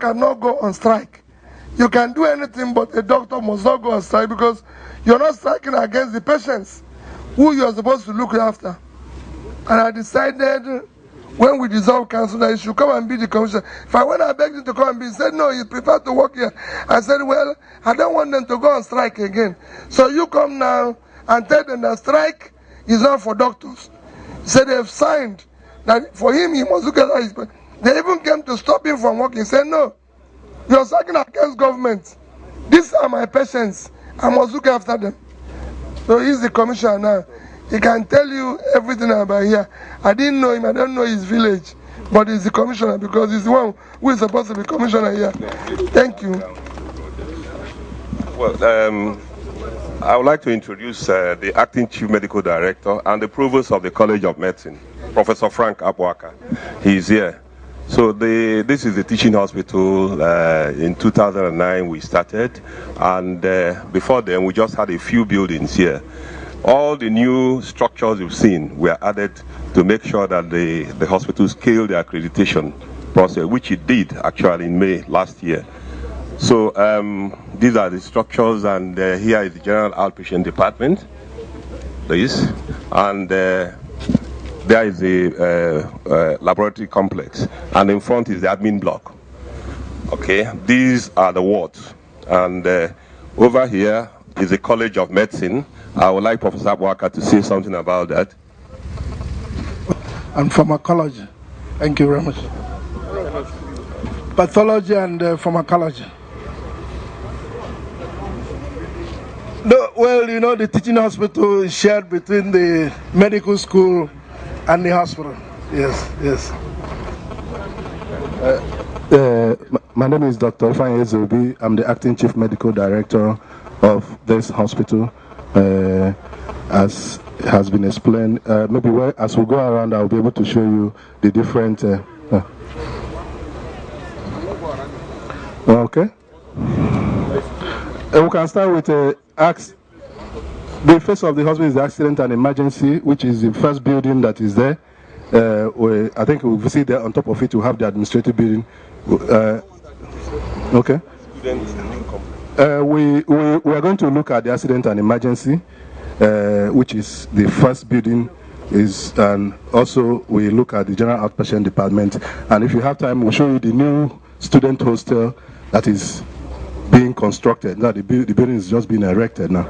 cannot go on strike. You can do anything, but a doctor must not go on strike because you're not striking against the patients who you are supposed to look after. And I decided when we dissolved council that he should come and be the commissioner. When I begged him to come and be, he said, no, he preferred to work here. I said, well, I don't want them to go on strike again. So you come now and tell them that strike is not for doctors. He said they've signed that for him, he must look at his. They even came to stop him from working. He said, no, you're striking against government. These are my patients. I must look after them. So he's the commissioner now. He can tell you everything about here. I didn't know him, I don't know his village, but he's the commissioner because he's the one who is supposed to be commissioner here. Thank you. Well, I would like to introduce the acting chief medical director and the provost of the College of Medicine, Professor Frank Abuaka. He's here. So this is the teaching hospital. In 2009 we started, and before then we just had a few buildings here. All the new structures you've seen were added to make sure that the hospital scaled the accreditation process, which it did actually in May last year. So these are the structures, and here is the general outpatient department, please, and there is the laboratory complex, and in front is the admin block. Okay, these are the wards, and over here is the College of Medicine. I would like Professor Abuaka to say something about that. And pharmacology. Thank you very much. Pathology and pharmacology. No, well, you know, the teaching hospital is shared between the medical school and the hospital. Yes, yes. My name is Dr. Ifeanyi Ezeobi. I'm the acting chief medical director of this hospital. As has been explained, maybe as we go around, I'll be able to show you the different. Okay. We can start with the face of the hospital is the accident and emergency, which is the first building that is there. I think we see there on top of it, we have the administrative building. Okay. We are going to look at the accident and emergency, which is the first building, and also we look at the general outpatient department. And if you have time, we'll show you the new student hostel that is being constructed. Now the building is just being erected now.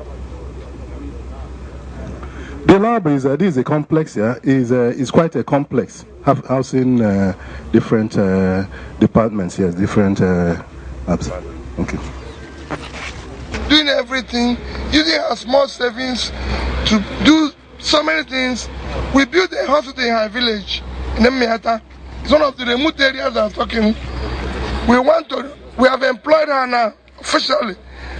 The lab is this is a complex here. Is quite a complex, housing different departments here, different labs. Okay. Doing everything, using our small savings to do so many things. We built a hospital in our village in Emiata. It's one of the remote areas that I'm talking. We have employed her now officially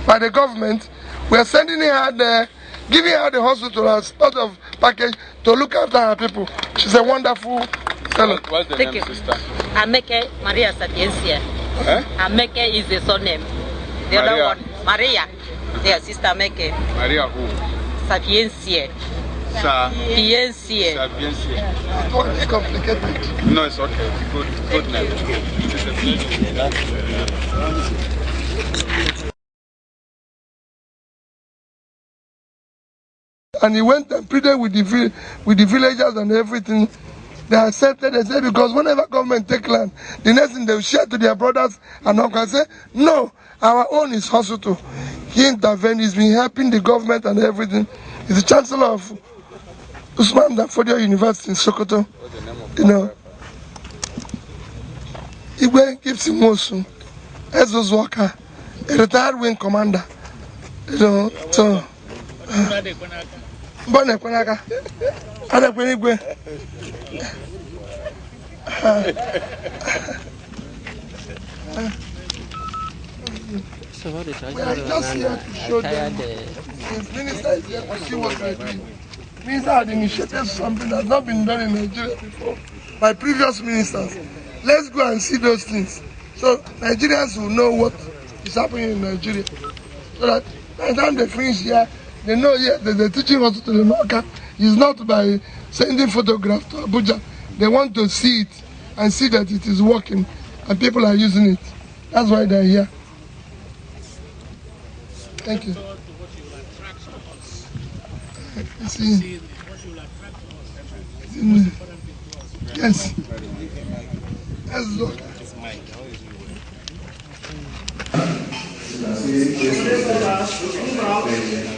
by the government. We are sending her there, giving her the hospital as part of package to look after her people. She's a wonderful fellow. What's the name, sister? Ameke Maria Sapiencia. Ameke is the surname. The other one, Maria. Yeah, sister Ameke. Maria who? Sapiencia. Sapiencia. It's complicated. No, it's okay. Good name. And he went and pleaded with the villagers and everything. They accepted. They said because whenever government take land, the next thing they will share to their brothers and uncles. Say no, our own is hospital. He intervened. He's been helping the government and everything. He's the chancellor of Usman Danfodio University in Sokoto. You know, Igwe Gibson Mosu, Ezos Walker, a retired wing commander. You know, so. Bone Kwanaka. Ada Kwenigwe. So what is We are just here to show them. Since Minister is here to see what we are doing. Minister had initiated something that has not been done in Nigeria before by previous ministers. Let's go and see those things. So Nigerians will know what is happening in Nigeria. So that by the time they finish here, they know the teaching hospital in Oka is not by sending photographs to Abuja. They want to see it and see that it is working and people are using it. That's why they're here. Thank you. See. Yes. Let's look. The main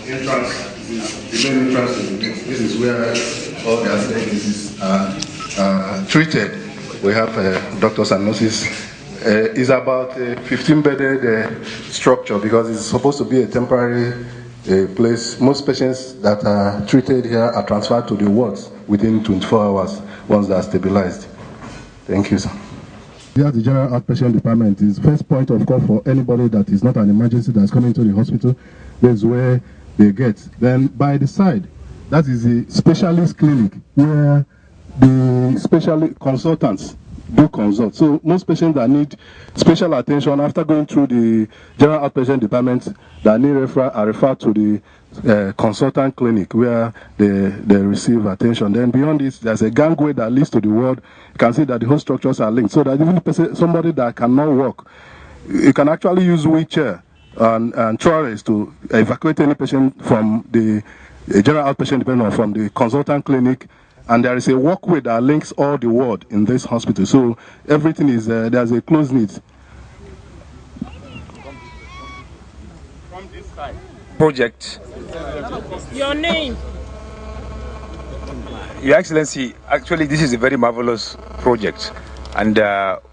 entrance, this is where all the accident cases are treated. We have doctors and nurses. It's about a 15-bedded structure because it's supposed to be a temporary place. Most patients that are treated here are transferred to the wards within 24 hours once they are stabilized. Thank you, sir. Here at the General Outpatient Department is first point of call for anybody that is not an emergency that's coming to the hospital. That's where they get. Then by the side, that is the specialist clinic where the specialist consultants do consult. So most patients that need special attention after going through the General Outpatient Department that need are referred to the consultant clinic where they receive attention. Then beyond this, there's a gangway that leads to the ward. You can see that the whole structures are linked, so that even somebody that cannot walk, you can actually use wheelchair and trolleys to evacuate any patient from the General Outpatient Department or from the consultant clinic. And there is a walkway that links all the ward in this hospital. So everything is, there's a close knit. From this side. Project. Your name? Your Excellency, actually this is a very marvelous project. And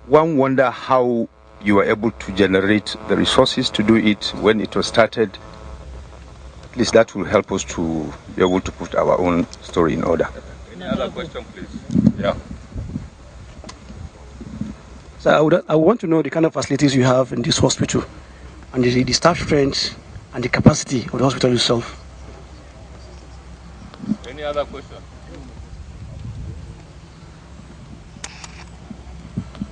one wonder how you were able to generate the resources to do it when it was started. At least that will help us to be able to put our own story in order. Any other question, please? Yeah. So I want to know the kind of facilities you have in this hospital, and the staff strength and the capacity of the hospital itself. Any other question?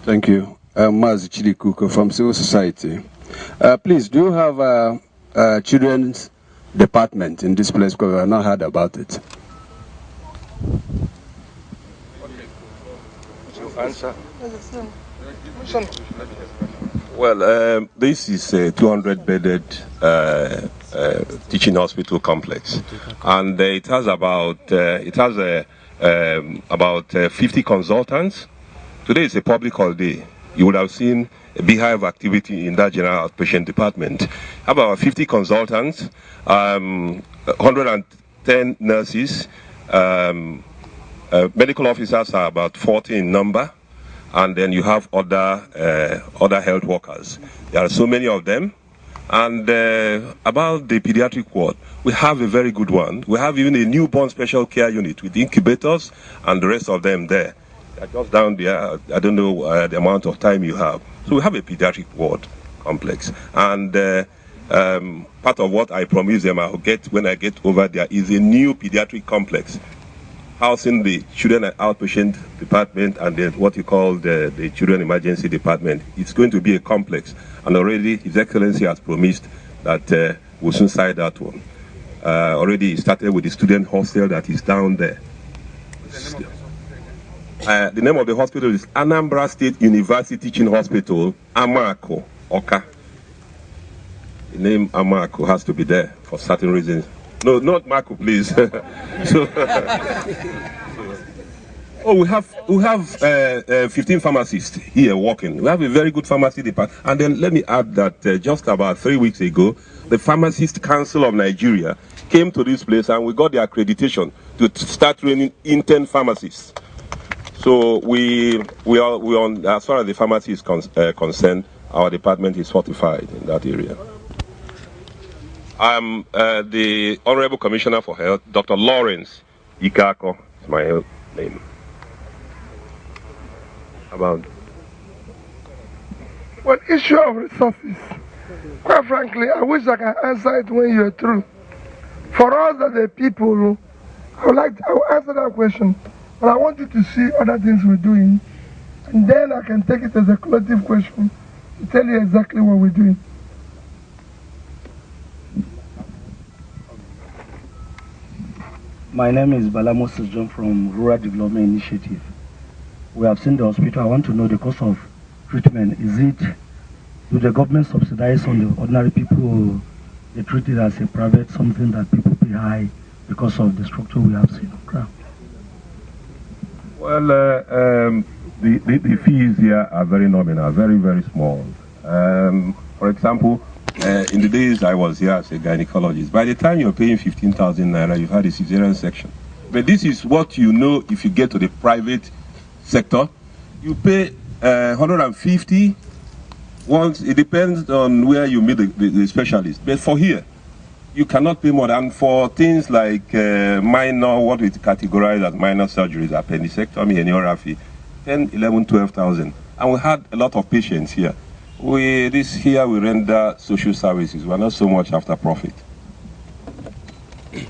Thank you. Mazi Chidikuko from Civil Society. Please, do you have a children's department in this place? Because I have not heard about it. Answer. Well, this is a 200-bedded teaching hospital complex, and it has about 50 consultants. Today is a public holiday. You would have seen a beehive activity in that general outpatient department. About 50 consultants, 110 nurses. Medical officers are about 40 in number, and then you have other health workers. There are so many of them. And about the pediatric ward, we have a very good one. We have even a newborn special care unit with incubators and the rest of them there. They're just down there. I don't know the amount of time you have. So we have a pediatric ward complex. And part of what I promise them I'll get when I get over there is a new pediatric complex, housing the children and outpatient department and then what you call the children emergency department. It's going to be a complex, and already His Excellency has promised that we'll soon sign that one. Already started with the student hostel that is down there. The name of the hospital is Anambra State University Teaching Hospital, Amako, Oka. The name Amako has to be there for certain reasons. No, not Marco, please. We have 15 pharmacists here working. We have a very good pharmacy department. And then let me add that just about 3 weeks ago, the Pharmacist Council of Nigeria came to this place and we got the accreditation to start training intern pharmacists. So we on, as far as the pharmacy is concerned, our department is fortified in that area. I'm the Honorable Commissioner for Health, Dr. Lawrence Ikako is my name. About Well, issue of resources, quite frankly, I wish I can answer it when you're through. For us as the people, I will answer that question, but I want you to see other things we're doing, and then I can take it as a collective question to tell you exactly what we're doing. My name is Balamos John from Rural Development Initiative. We have seen the hospital. I want to know the cost of treatment. Is it do the government subsidize on the ordinary people, or they treat it as a private something that people pay high because of the structure we have seen on ground? Well, the fees here are very nominal, very, very small. For example, in the days I was here as a gynecologist, by the time you're paying 15,000 naira, you've had a cesarean section. But this is what you know if you get to the private sector. You pay 150. Once it depends on where you meet the specialist. But for here, you cannot pay more than for things like minor, what we categorize as minor surgeries, appendectomy, angiography, 10, 11, 12,000. And we had a lot of patients here. We render social services. We're not so much after profit. I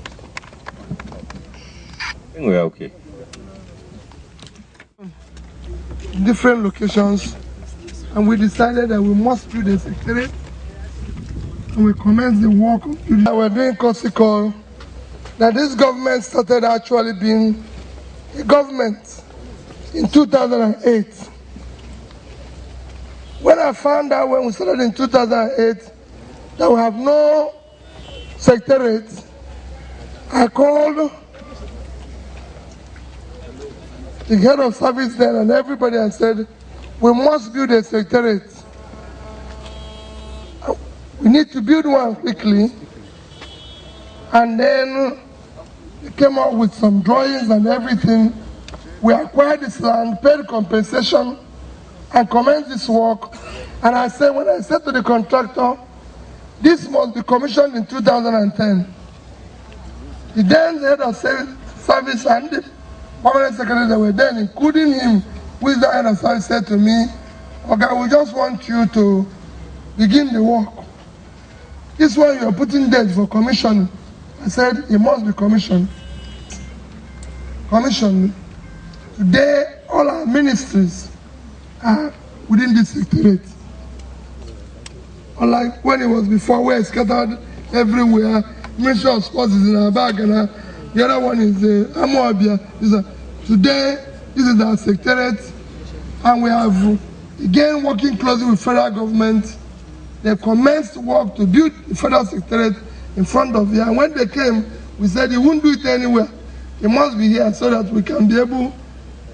think we're okay. Different locations, and we decided that we must build a secretariat, and we commenced the work. We're doing courtesy call that this government started actually being a government in 2008. When I found out when we started in 2008 that we have no secretariat, I called the head of service there and everybody and said, we must build a secretariat. We need to build one quickly. And then they came up with some drawings and everything. We acquired this land, paid compensation, and commenced this work. And I said, when I said to the contractor, this must be commissioned in 2010. The then head of service and the permanent secretary that were then, including him, who is the head of service, said to me, okay, we just want you to begin the work. This one you are putting date for commission. I said, it must be commissioned. Commissioned. Today, all our ministries are within this secretariat. Unlike when it was before, where it's scattered everywhere. Ministry of Sports is in our bag, and the other one is Amoabia. Today, this is our secretariat, and we have, again, working closely with federal government. They commenced work to build the federal secretariat in front of here. And when they came, we said, you won't do it anywhere. It must be here so that we can be able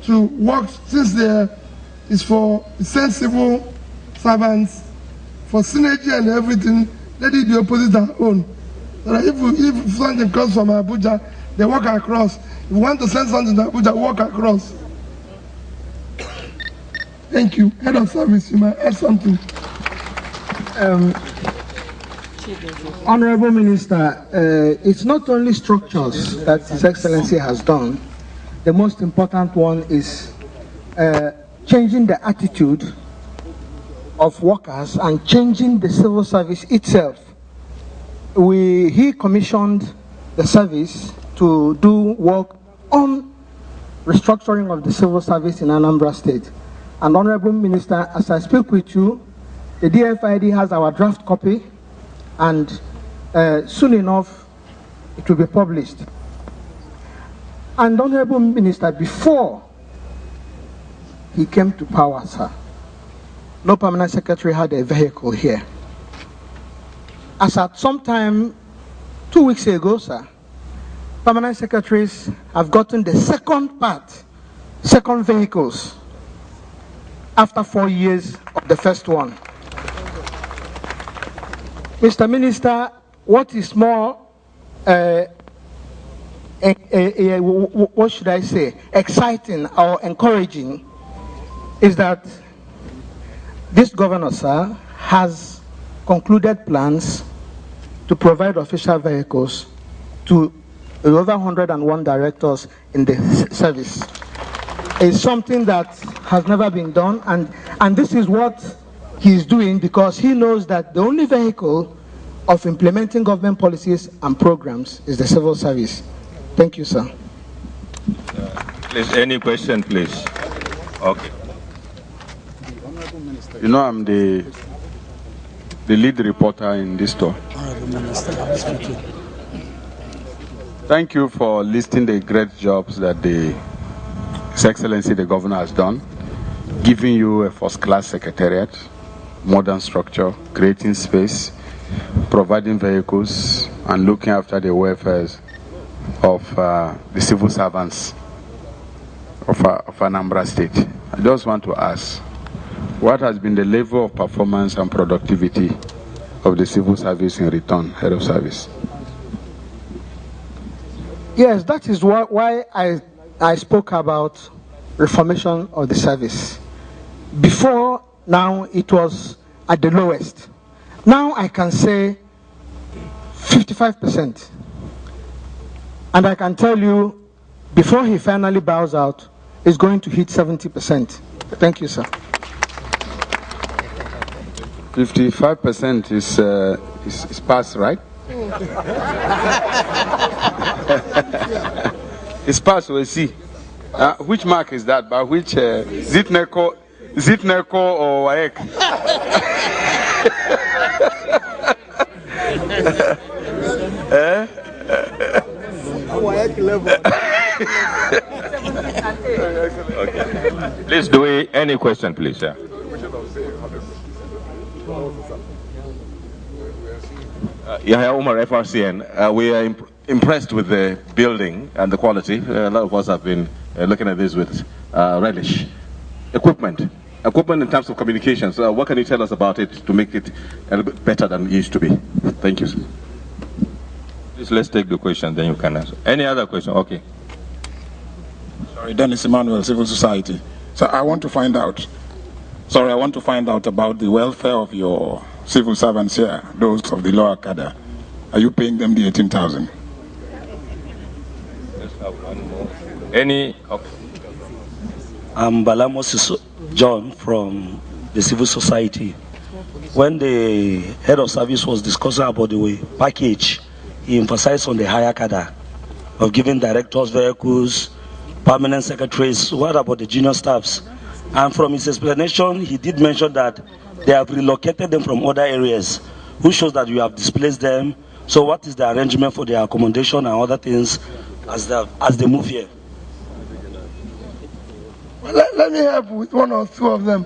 to work, since there is for sensible servants, for synergy and everything, let it be opposite our own. So that if something comes from Abuja, they walk across. If you want to send something to Abuja, walk across. Thank you. Head of service, you might add something. Honorable Minister, it's not only structures that His Excellency has done. The most important one is changing the attitude of workers and changing the civil service itself. He commissioned the service to do work on restructuring of the civil service in Anambra State. And Honorable Minister, as I speak with you, the DFID has our draft copy, and soon enough it will be published. And Honorable Minister, before he came to power, sir, no permanent secretary had a vehicle here. As at some time 2 weeks ago, sir, permanent secretaries have gotten the second vehicles after 4 years of the first one. Mr. Minister, what is more, what should I say, exciting or encouraging is that this governor, sir, has concluded plans to provide official vehicles to over 101 directors in the service. It's something that has never been done, and this is what he's doing because he knows that the only vehicle of implementing government policies and programs is the civil service. Thank you, sir. Please, any question, please? Okay. You know, I'm the lead reporter in this tour. Thank you for listing the great jobs that His Excellency the Governor has done, giving you a first-class secretariat, modern structure, creating space, providing vehicles, and looking after the welfare of the civil servants of Anambra State. I just want to ask, what has been the level of performance and productivity of the civil service in return, head of service? Yes, that is why I spoke about reformation of the service. Before now, it was at the lowest. Now I can say 55%. And I can tell you, before he finally bows out, it's going to hit 70%. Thank you, sir. 55% is passed, right? It's passed, we'll see. Which mark is that? By which? Zitneko or Waek? Okay. Please do any question, please. Yeah. Yahya Umar, FRCN. We are impressed with the building and the quality. A lot of us have been looking at this with relish. Equipment in terms of communications. What can you tell us about it to make it a little bit better than it used to be? Thank you, sir. Please, let's take the question, then you can answer. Any other question? Okay. Sorry, Dennis Emmanuel, Civil Society. So I want to find out about the welfare of your civil servants here, those of the lower cadre. Are you paying them the 18,000? Let's have one more. Any? Okay. I'm Balamos John from the Civil Society. When the head of service was discussing about the package, he emphasized on the higher cadre of giving directors vehicles, permanent secretaries. What about the junior staffs? And from his explanation, he did mention that they have relocated them from other areas, which shows that you have displaced them. So what is the arrangement for their accommodation and other things as they move here? Well, let me help with one or two of them.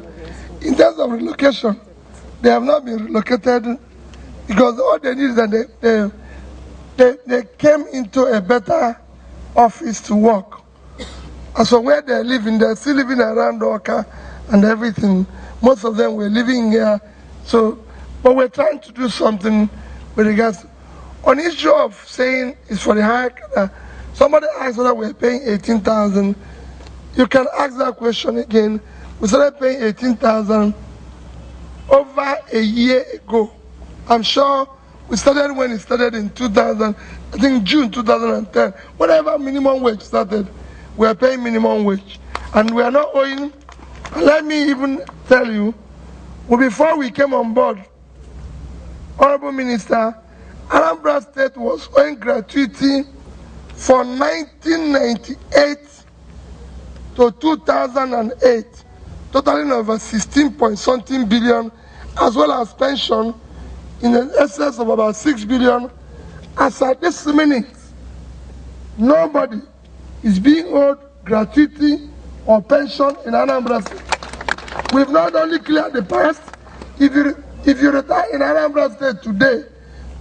In terms of relocation, they have not been relocated because all they need is that they came into a better office to work. And so where they're living, they're still living around Oka and everything. Most of them were living here. So, but we're trying to do something with regards on issue of saying it's for the higher. Somebody asked whether we're paying 18,000. You can ask that question again. We started paying 18,000 over a year ago. I'm sure we started when it started in 2000, I think June 2010. Whatever minimum wage started, we are paying minimum wage. And we are not owing, and let me even tell you, before we came on board, Honorable Minister, Anambra State was owing gratuity for 1998 to 2008, totaling over 16-point-something billion, as well as pension in an excess of about 6 billion. As at this minute, nobody is being owed gratuity or pension in Anambra State. We've not only cleared the past. If you retire in Anambra State today,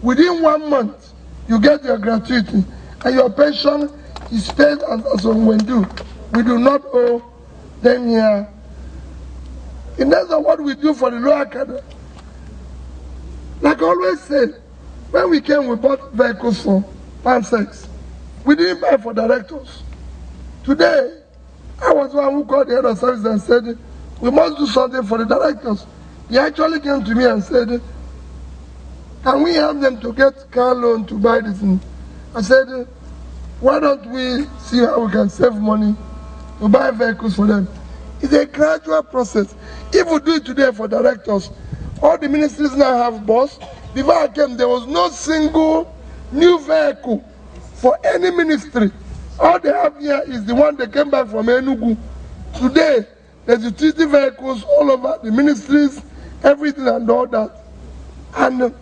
within 1 month, you get your gratuity, and your pension is paid as when due. We do not owe them here. In terms of what we do for the lower cadre, like I always said, when we came, we bought vehicles for PAM6. We didn't buy for directors. Today, I was one who called the head of service and said, we must do something for the directors. He actually came to me and said, can we help them to get car loan to buy this thing? I said, why don't we see how we can save money to buy vehicles for them? It's a gradual process. If we do it today for directors, all the ministries now have bus. Before I came, there was no single new vehicle for any ministry. All they have here is the one that came back from Enugu. Today, there's utility vehicles all over the ministries, everything and all that. And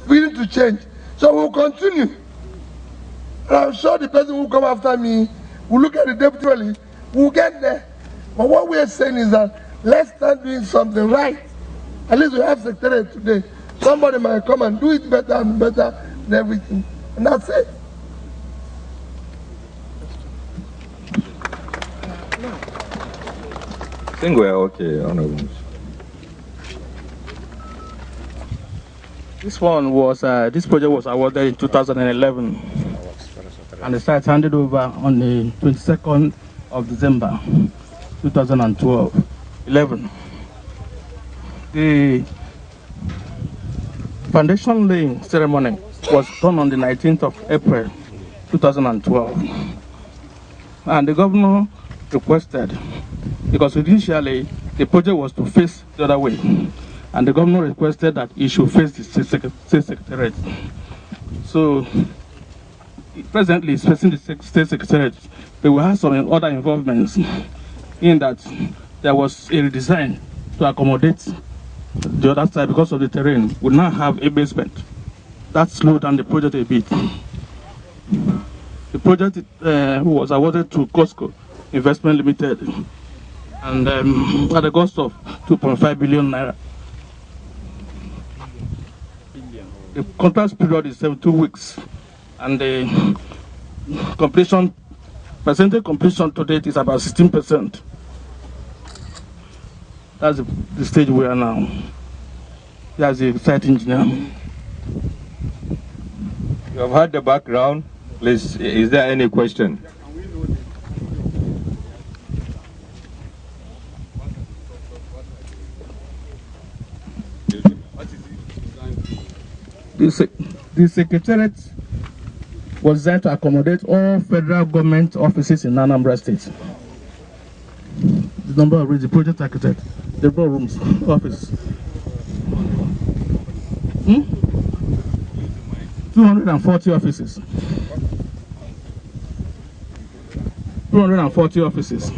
we need to change. So we'll continue. And I'm sure the person who will come after me will look at the deputy, we'll get there. But what we are saying is that let's start doing something right At least we have secretariat today. Somebody might come and do it better and better than everything. And that's it. I think we're okay, Honorable. This one was, this project was awarded in 2011, and the site handed over on the 22nd of December, 2011. The foundation laying ceremony was done on the 19th of April, 2012. And the governor requested, because initially the project was to face the other way, and the governor requested that it should face the state secretariat. So presently it's facing the state secretariat, but we have some other involvements in that there was a redesign to accommodate the other side because of the terrain. We now have a basement. That slowed down the project a bit. The project was awarded to Costco Investment Limited, and at a cost of 2.5 billion naira. The contract period is 72 weeks, and the percentage completion to date is about 16%. That's the stage we are now. That's the site engineer. You have heard the background. Please, is there any question? The secretariat was designed to accommodate all federal government offices in Anambra State. The number of rooms, the project architect, the number of rooms, office. 240 offices. 240 offices.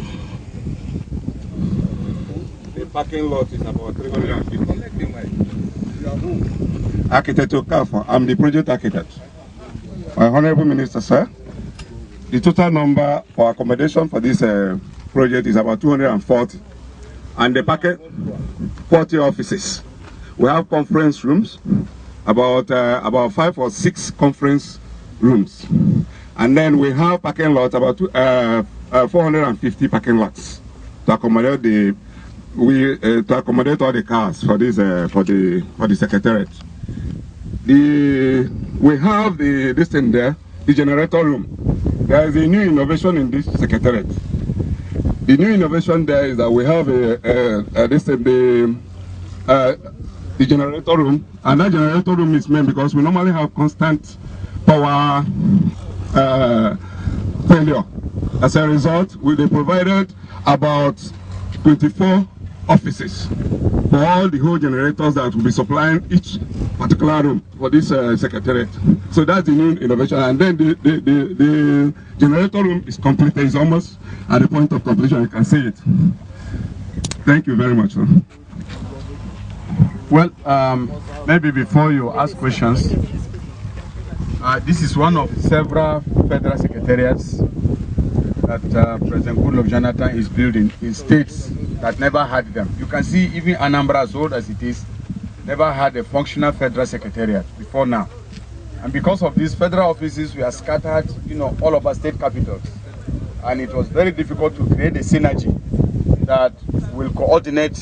The parking lot is about 350. Architect Okafor, I'm the project architect. My Honorable Minister, sir, the total number for accommodation for this project is about 240. And the packet, 40 offices. We have conference rooms, about 5 or 6 conference rooms. And then we have parking lots, about 450 parking lots to accommodate to accommodate all the cars for this for the secretariat. We have this thing there, the generator room. There is a new innovation in this secretariat. The new innovation there is that we have the generator room, and that generator room is meant because we normally have constant power failure. As a result, they provided about 24 offices for all the whole generators that will be supplying each particular room for this secretariat. So that's the new innovation. And then the generator room is completed. It's almost at the point of completion. You can see it. Thank you very much, sir. Well, maybe before you ask questions, this is one of several federal secretariats that President Goodluck Jonathan is building in states that never had them. You can see even Anambra, as old as it is, never had a functional federal secretariat before now. And because of these federal offices, we are scattered, all over state capitals. And it was very difficult to create a synergy that will coordinate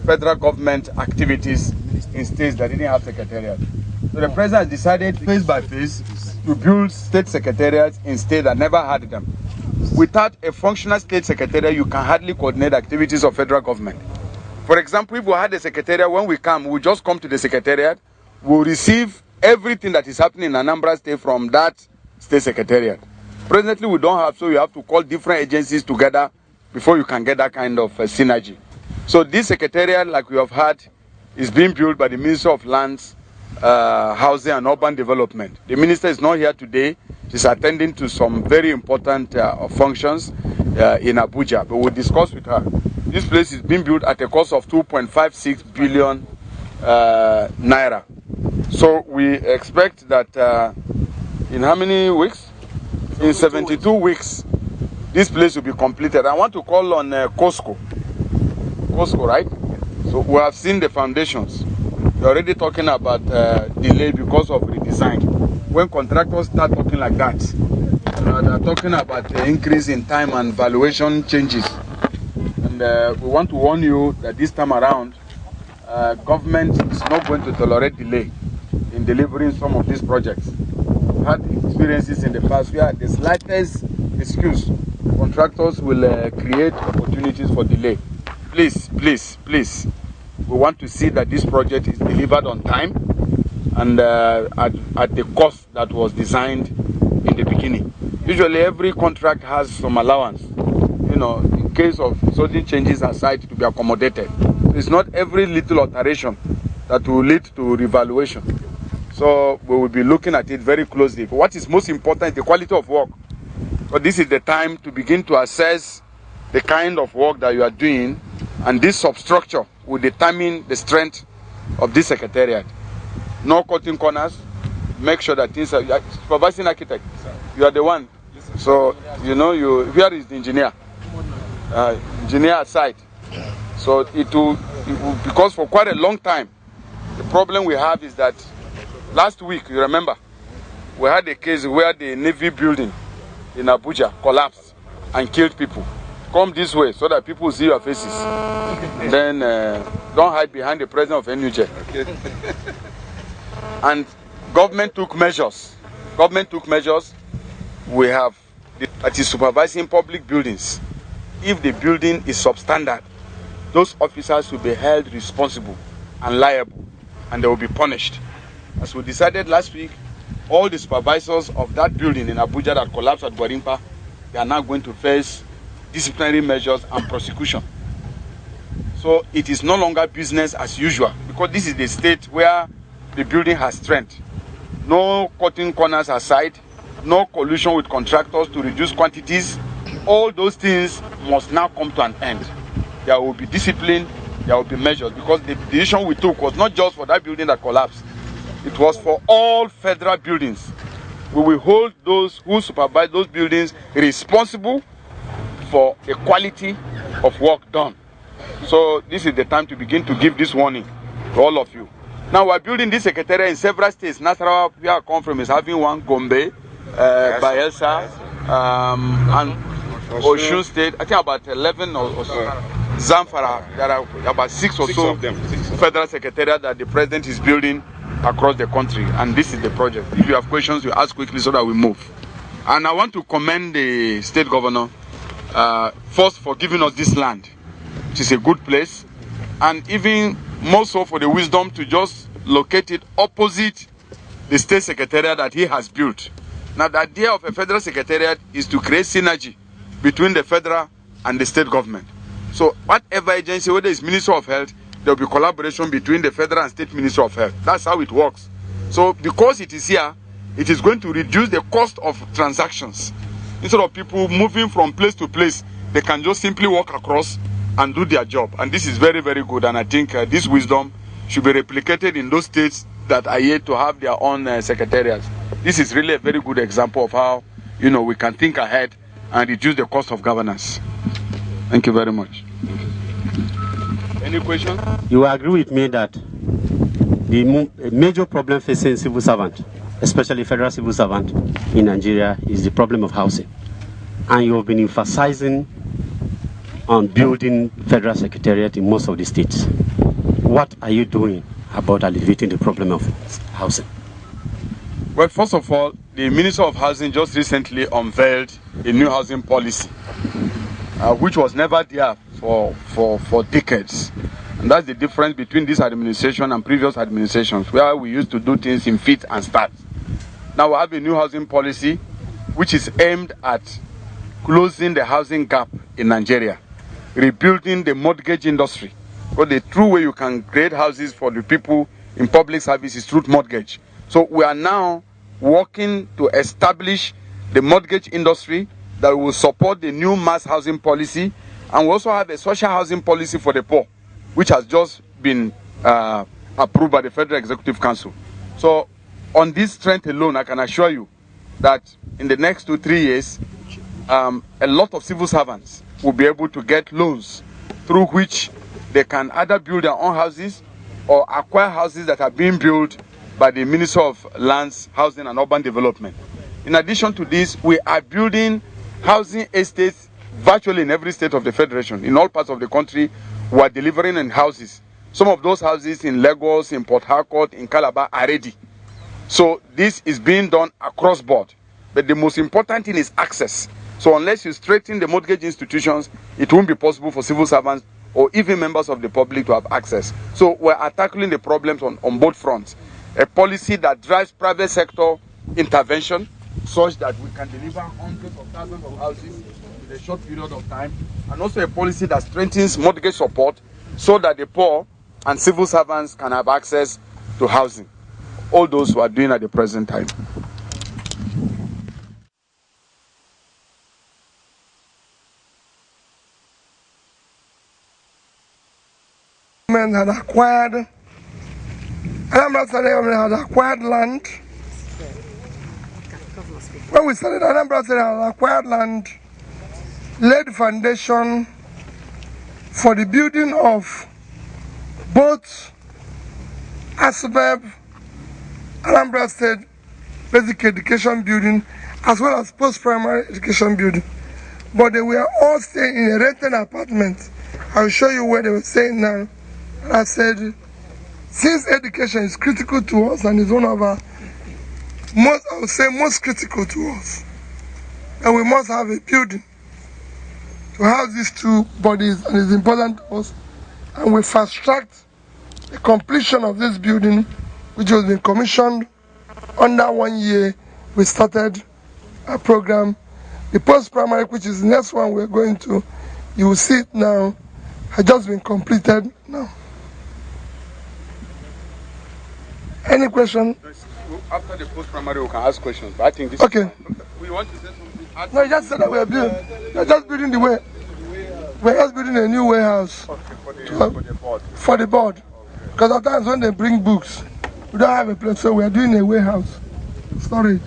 federal government activities in states that didn't have secretariat. So the president has decided phase by phase to build state secretariats in states that never had them. Without a functional state secretariat, you can hardly coordinate activities of federal government. For example, if we had a secretariat, when we come, we just come to the secretariat, we'll receive everything that is happening in Anambra State from that state secretariat. Presently, we don't have, so you have to call different agencies together before you can get that kind of synergy. So this secretariat, like we have had, is being built by the Minister of Lands, Housing and Urban Development. The minister is not here today. She's attending to some very important functions in Abuja, but we'll discuss with her. This place is being built at a cost of 2.56 billion naira. So we expect that in how many weeks? In 72 weeks, this place will be completed. I want to call on Costco, right? So we have seen the foundations. We're already talking about delay because of redesign. When contractors start talking like that, they're talking about the increase in time and valuation changes. And we want to warn you that this time around, government is not going to tolerate delay in delivering some of these projects. We've had experiences in the past where the slightest excuse, contractors will create opportunities for delay. Please, please, please, we want to see that this project is delivered on time and at the cost that was designed in the beginning. Usually every contract has some allowance, you know, in case of certain changes aside to be accommodated. It's not every little alteration that will lead to revaluation. So we will be looking at it very closely. But what is most important is the quality of work. But this is the time to begin to assess the kind of work that you are doing, and this substructure will determine the strength of this secretariat. No cutting corners. Make sure that things are supervising architect. You are the one. So you know here is the engineer. Engineer aside. So it will because for quite a long time the problem we have is that last week, you remember, we had a case where the Navy building in Abuja collapsed and killed people. Come this way so that people see your faces. Then don't hide behind the president of NUJ. Okay. And government took measures. Government took measures. We have that is supervising public buildings. If the building is substandard, those officers will be held responsible and liable, and they will be punished. As we decided last week, all the supervisors of that building in Abuja that collapsed at Gwarimpa, they are now going to face disciplinary measures and prosecution. So it is no longer business as usual, because this is the state where the building has strength. No cutting corners aside, no collusion with contractors to reduce quantities. All those things must now come to an end. There will be discipline, there will be measures, because the decision we took was not just for that building that collapsed. It was for all federal buildings. We will hold those who supervise those buildings responsible for the quality of work done. So this is the time to begin to give this warning to all of you. Now we're building this secretariat in several states. Nasarawa, where I come from, is having one. Gombe, Bayelsa, and Osun State. I think about 11 or so. Zamfara, there are about 6 or so federal secretariat that the president is building across the country, and this is the project. If you have questions, you ask quickly so that we move. And I want to commend the state governor first for giving us this land, which is a good place, and even more so for the wisdom to just locate it opposite the state secretariat that he has built. Now the idea of a federal secretariat is to create synergy between the federal and the state government. So whatever agency, whether it's Ministry of Health, there will be collaboration between the federal and state Ministry of Health. That's how it works. So because it is here, it is going to reduce the cost of transactions. Instead of people moving from place to place, they can just simply walk across and do their job. And this is very, very good. And I think this wisdom should be replicated in those states that are yet to have their own secretariats. This is really a very good example of how, you know, we can think ahead and reduce the cost of governance. Thank you very much. Any question? You agree with me that the major problem facing civil servant, especially federal civil servant in Nigeria, is the problem of housing. And you have been emphasizing on building federal secretariat in most of the states. What are you doing about alleviating the problem of housing? Well, first of all, the Minister of Housing just recently unveiled a new housing policy, which was never there for decades. And that's the difference between this administration and previous administrations, where we used to do things in fits and starts. Now we have a new housing policy which is aimed at closing the housing gap in Nigeria, rebuilding the mortgage industry. Because the true way you can create houses for the people in public service is through mortgage. So we are now working to establish the mortgage industry that will support the new mass housing policy, and we also have a social housing policy for the poor, which has just been approved by the Federal Executive Council. So on this strength alone, I can assure you that in the next 2-3 years, a lot of civil servants will be able to get loans through which they can either build their own houses or acquire houses that are being built by the Ministry of Lands, Housing and Urban Development. In addition to this, we are building housing estates virtually in every state of the Federation. In all parts of the country, we are delivering in houses. Some of those houses in Lagos, in Port Harcourt, in Calabar are ready. So this is being done across board. But the most important thing is access. So unless you strengthen the mortgage institutions, it won't be possible for civil servants or even members of the public to have access. So we are tackling the problems on both fronts. A policy that drives private sector intervention such that we can deliver hundreds of thousands of houses in a short period of time, and also a policy that strengthens mortgage support so that the poor and civil servants can have access to housing. All those who are doing at the present time. Had acquired, Anambra State government had acquired land. When we started, Anambra State had acquired land, laid foundation for the building of both ASUBEB, Anambra State Basic Education Building, as well as post-primary education building. But they were all staying in a rented apartment. I'll show you where they were staying now. And I said, since education is critical to us and is one of our most, I would say, most critical to us, and we must have a building to house these two bodies, and it's important to us. And we fast-tracked the completion of this building, which was been commissioned under 1 year. We started a program. The post-primary, which is the next one we're going to, you will see it now, has just been completed now. Any question? After the post-primary, we can ask questions. But I think this okay. We want to say something. No, you just said that we're building. We're just building the way. We're just building a new warehouse for the board. For the board. Okay. Because at times when they bring books, we don't have a place, so we're doing a warehouse storage.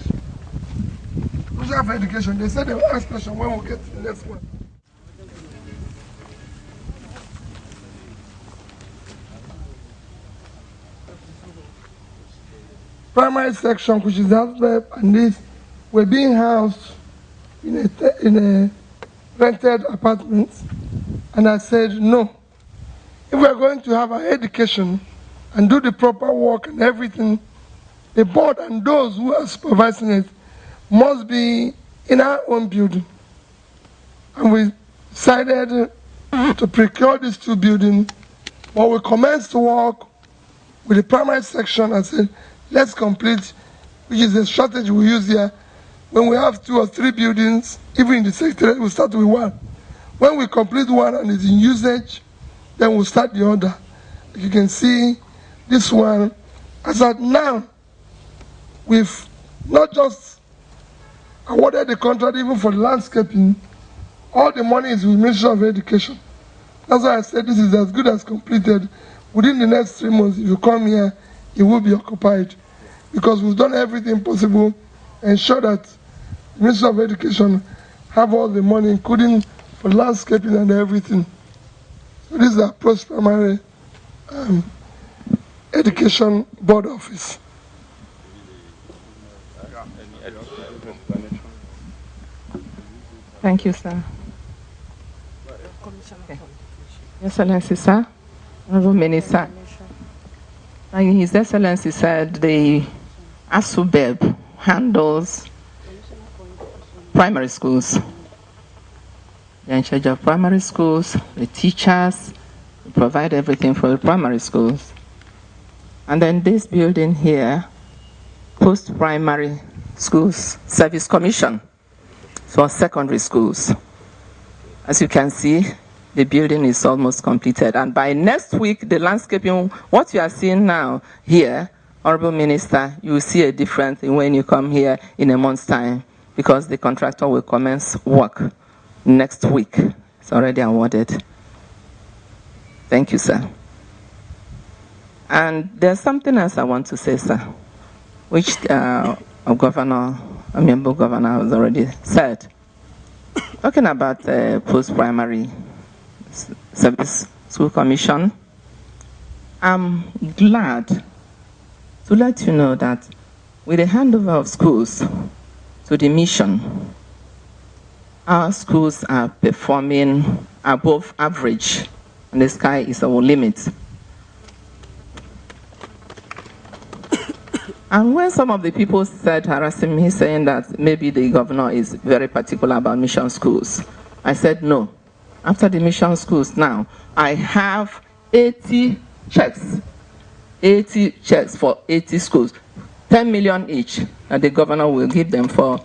We have education. They said they will ask question when we get to the next one. Primary section, which is ASUBEB, and this were being housed in a rented apartment. And I said, no. If we are going to have our education and do the proper work and everything, the board and those who are supervising it must be in our own building. And we decided to procure these two buildings. But we commenced to work with the primary section and said, let's complete, which is a strategy we use here. When we have 2 or 3 buildings, even in the secretariat, we start with one. When we complete one and it's in usage, then we'll start the other. You can see this one. As at now, we've not just awarded the contract even for the landscaping, all the money is with the Ministry of Education. That's why I said this is as good as completed. Within the next 3 months, if you come here, it will be occupied, because we've done everything possible and ensure that the Ministry of Education have all the money, including for landscaping and everything. So this is our post-primary education board office. Thank you, sir. Okay. Your Excellency, sir, Honorable Minister. His Excellency said the ASUBEB handles primary schools. They're in charge of primary schools, the teachers, they provide everything for the primary schools. And then this building here, post-primary schools service commission for secondary schools. As you can see, the building is almost completed. And by next week, the landscaping, what you are seeing now here, Honorable Minister, you will see a difference when you come here in a month's time, because the contractor will commence work next week. It's already awarded. Thank you, sir. And there's something else I want to say, sir, which a member governor has already said. Talking about post-primary service School Commission. I'm glad to let you know that with the handover of schools to the mission, our schools are performing above average, and the sky is our limit. And when some of the people started harassing me, saying that maybe the governor is very particular about mission schools, I said no. After the mission schools now, I have 80 checks for 80 schools, 10 million each, and the governor will give them for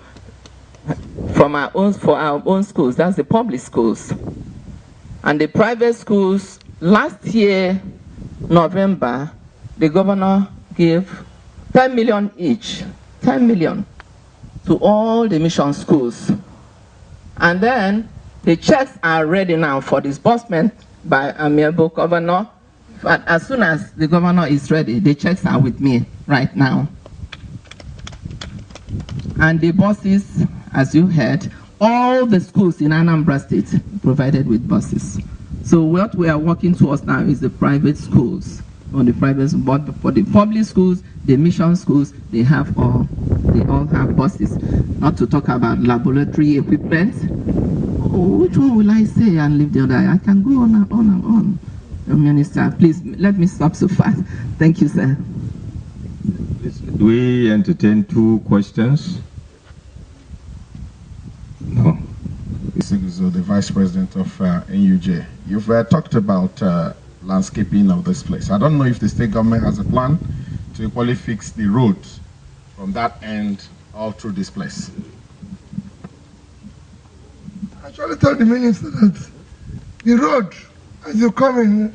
our own schools. That's the public schools. And the private schools, last year, November, the governor gave 10 million each, 10 million to all the mission schools. And then the checks are ready now for disbursement by amiable governor. But as soon as the governor is ready, the checks are with me right now. And the buses, as you heard, all the schools in Anambra State provided with buses. So what we are working towards now is the private schools. On the private, but for the public schools, the mission schools, they all have buses. Not to talk about laboratory equipment. Oh, which one will I say and leave the other? I can go on and on and on. Minister, please let me stop so fast. Thank you, sir. Do we entertain 2 questions? No. This is the Vice President of NUJ. You've talked about landscaping of this place. I don't know if the state government has a plan to equally fix the roads from that end all through this place. I actually told the minister that the road, as you come in,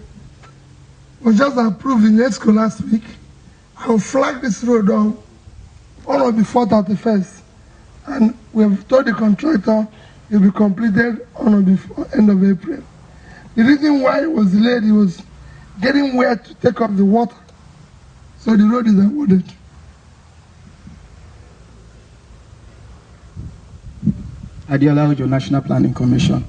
was just approved in ESCO last week. I will flag this road on or before 31st. And we have told the contractor it will be completed on or before end of April. The reason why it was delayed, it was getting where to take up the water. So the road is awarded. Adiola Ojo, National Planning Commission.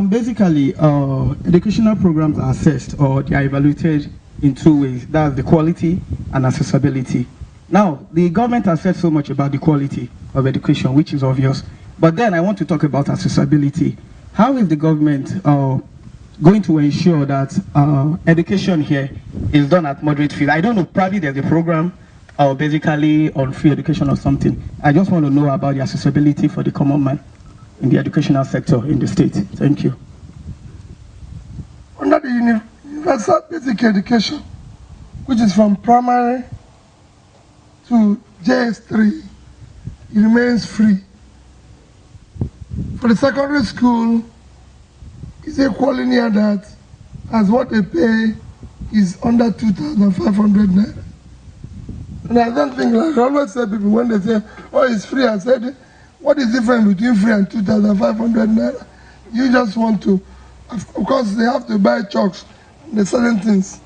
Basically, educational programs are assessed or they are evaluated in 2 ways. That's the quality and accessibility. Now, the government has said so much about the quality of education, which is obvious. But then I want to talk about accessibility. How is the government going to ensure that education here is done at moderate fee? I don't know, probably there's a program basically on free education or something. I just want to know about the accessibility for the common man in the educational sector in the state. Thank you. Under the universal basic education, which is from primary to JS3, it remains free. For the secondary school, it's equally near that, as what they pay is under 2,500 naira. And I don't think, like I always say, people when they say, oh, it's free, I said, what is the difference between free and 2,500 naira? You just want to, of course, they have to buy chalks and certain things.